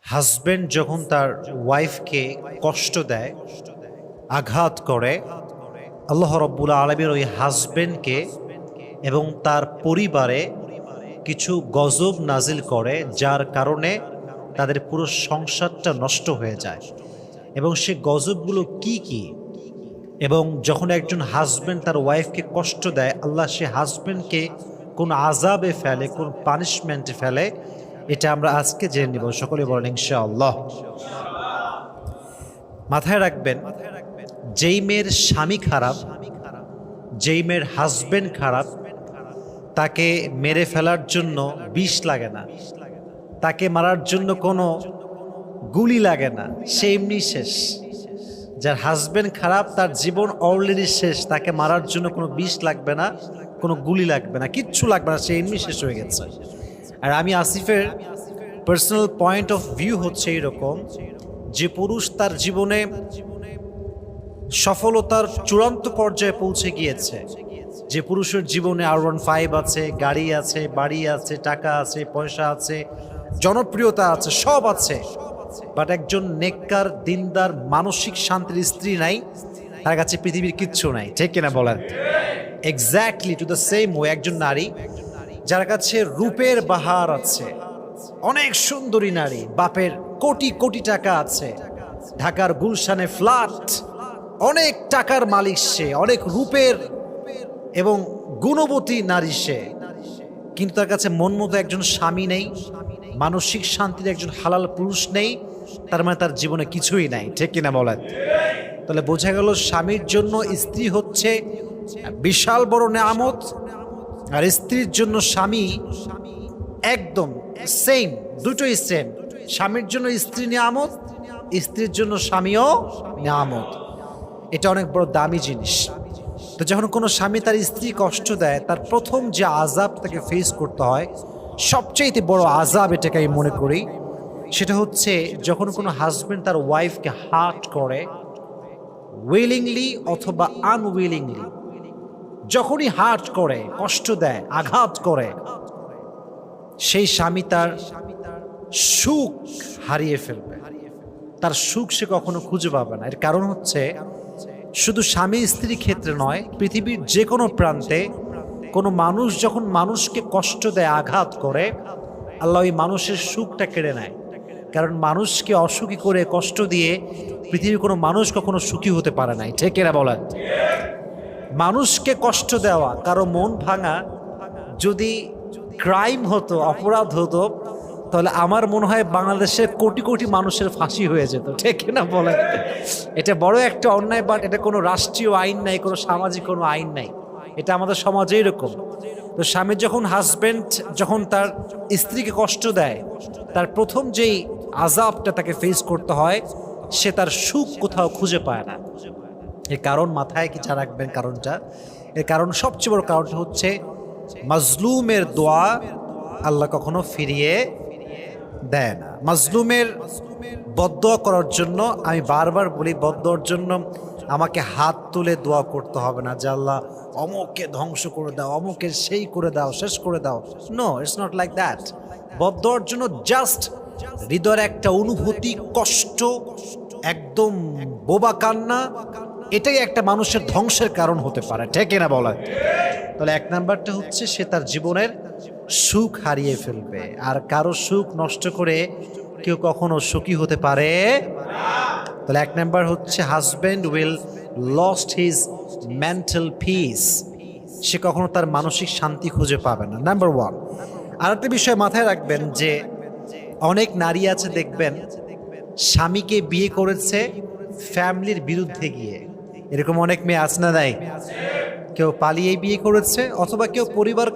Husband যখন তার ওয়াইফকে কষ্ট দেয়, আঘাত করে, আল্লাহ রব্বুল আলামিন ওই হাজব্যান্ডকে এবং তার পরিবারে কিছু গজব নাজিল করে, যার কারণে তাদের পুরো সংসারটা নষ্ট হয়ে যায়। এবং সে গজবগুলো কি কি? এবং যখন একজন হাজব্যান্ড তার ওয়াইফকে কষ্ট দেয়, আল্লাহ সে হাজব্যান্ডকে কোন আযাবে ফেলে, কোন পানিশমেন্টে ফেলে, এটা আমরা আজকে জেনে নিব। সকলে বলেন ইনশাআল্লাহ। মাথায় রাখবেন, যেই মেয়ের স্বামী খারাপ, যেই মেয়ের হাজব্যান্ড খারাপ, তাকে মেরে ফেলার জন্য বিষ লাগে না, তাকে মারার জন্য কোনো গুলি লাগে না, সে এমনি শেষ। যার হাজব্যান্ড খারাপ, তার জীবন অলরেডি শেষ, তাকে মারার জন্য কোনো বিষ লাগবে না, কোনো গুলি লাগবে না, কিচ্ছু লাগবে না, সে এমনি শেষ হয়ে গেছে। আর আমি আসিফের পার্সোনাল পয়েন্ট অফ ভিউ হচ্ছে এইরকম, যে পুরুষ তার জীবনে সফলতার চূড়ান্ত পর্যায়ে পৌঁছে গিয়েছে, যে পুরুষের জীবনে R15 আছে, গাড়ি আছে, বাড়ি আছে, টাকা আছে, পয়সা আছে, জনপ্রিয়তা আছে, সব আছে, বাট একজন নেককার দিনদার মানসিক শান্তির স্ত্রী নাই, তার কাছে পৃথিবীর কিচ্ছু নাই। ঠিক কিনা বলেন? Exactly to the same way, একজন নারী যার কাছে রূপের বাহার আছে, অনেক সুন্দরী নারী, বাপের কোটি কোটি টাকা আছে, ঢাকার গুলশানে ফ্ল্যাট, অনেক টাকার মালিক সে, অনেক রূপের এবং গুণবতী নারী সে, কিন্তু তার কাছে মন মতো একজন স্বামী নেই, মানসিক শান্তির একজন হালাল পুরুষ নেই, তার মানে তার জীবনে কিছুই নাই। ঠিক কিনা বলেন? তাহলে বোঝা গেল, স্বামীর জন্য স্ত্রী হচ্ছে বিশাল বড় নেয়ামত, আর স্ত্রীর জন্য স্বামী একদম সেম, দুটোই সেম। স্বামীর জন্য স্ত্রী নেয়ামত, স্ত্রীর জন্য স্বামীও নেয়ামত। এটা অনেক বড় দামি জিনিস। তো যখন কোনো স্বামী তার স্ত্রী কষ্ট দেয়, তার প্রথম যে আযাব তাকে ফেস করতে হয়, সবচেয়ে বড় আযাব এটাকে আমি মনে করি, সেটা হচ্ছে যখন কোনো হাজব্যান্ড তার ওয়াইফকে হার্ট করে, উইলিংলি অথবা আনউইলিংলি, যখনই হার্ট করে, কষ্ট দেয়, আঘাত করে, সেই স্বামী তার সুখ হারিয়ে ফেলবে। তার সুখ সে কখনো খুঁজে পাবে না। এর কারণ হচ্ছে, শুধু স্বামী স্ত্রীর ক্ষেত্রে নয়, পৃথিবীর যে কোনো প্রান্তে কোনো মানুষ যখন মানুষকে কষ্ট দেয়, আঘাত করে, আল্লাহ ওই মানুষের সুখটা কেড়ে নেয়। কারণ মানুষকে অসুখী করে, কষ্ট দিয়ে পৃথিবীর কোনো মানুষ কখনো সুখী হতে পারে নাই। ঠিক এরা বলেন? মানুষকে কষ্ট দেওয়া, কারো মন ভাঙা যদি ক্রাইম হতো, অপরাধ হতো, তাহলে আমার মনে হয় বাংলাদেশের কোটি কোটি মানুষের ফাঁসি হয়ে যেত। ঠিক না বলেন? এটা বড় একটা অন্যায়, বাট এটা কোনো রাষ্ট্রীয় আইন নাই, কোনো সামাজিক কোনো আইন নাই, এটা আমাদের সমাজে এরকম। তো স্বামী যখন হাজব্যান্ড যখন তার স্ত্রীকে কষ্ট দেয়, তার প্রথম যেই আযাবটা তাকে ফেস করতে হয়, সে তার সুখ কোথাও খুঁজে পায় না। এর কারণ মাথায় কি রাখবেন কারণটা? এর কারণ, সবচেয়ে বড় কারণটা হচ্ছে, মাজলুমের দোয়া আল্লাহ কখনো ফিরিয়ে দেয় না। মাজলুমের বদদোয়া করার জন্য, আমি বারবার বলি, বদদোয়ার জন্য আমাকে হাত তুলে দোয়া করতে হবে না যে আল্লাহ অমুককে ধ্বংস করে দাও, অমুকের সেই করে দাও, শেষ করে দাও। No, it's not like that. বদদোয়ার জন্য জাস্ট হৃদয়ের একটা অনুভূতি, কষ্ট, একদম বোবা কান্না, এটাই একটা মানুষের ধ্বংসের কারণ হতে পারে। ঠিক না বলা? তাহলে এক নাম্বারটা হচ্ছে, সে তার জীবনের সুখ হারিয়ে ফেলবে। আর কারো সুখ নষ্ট করে কেউ কখনো সুখী হতে পারে। তাহলে এক নাম্বার হচ্ছে, husband will lost his mental peace, সে কখনো তার মানসিক শান্তি খুঁজে পাবে না। Number one. আর একটা বিষয় মাথায় রাখবেন, যে অনেক নারী আছে দেখবেন, স্বামীকে বিয়ে করেছে ফ্যামিলির বিরুদ্ধে গিয়ে। এরকম অনেক মেয়ে আছে না? নাই? কেউ পালিয়ে বিয়ে করেছে, অথবা কেউ পরিবার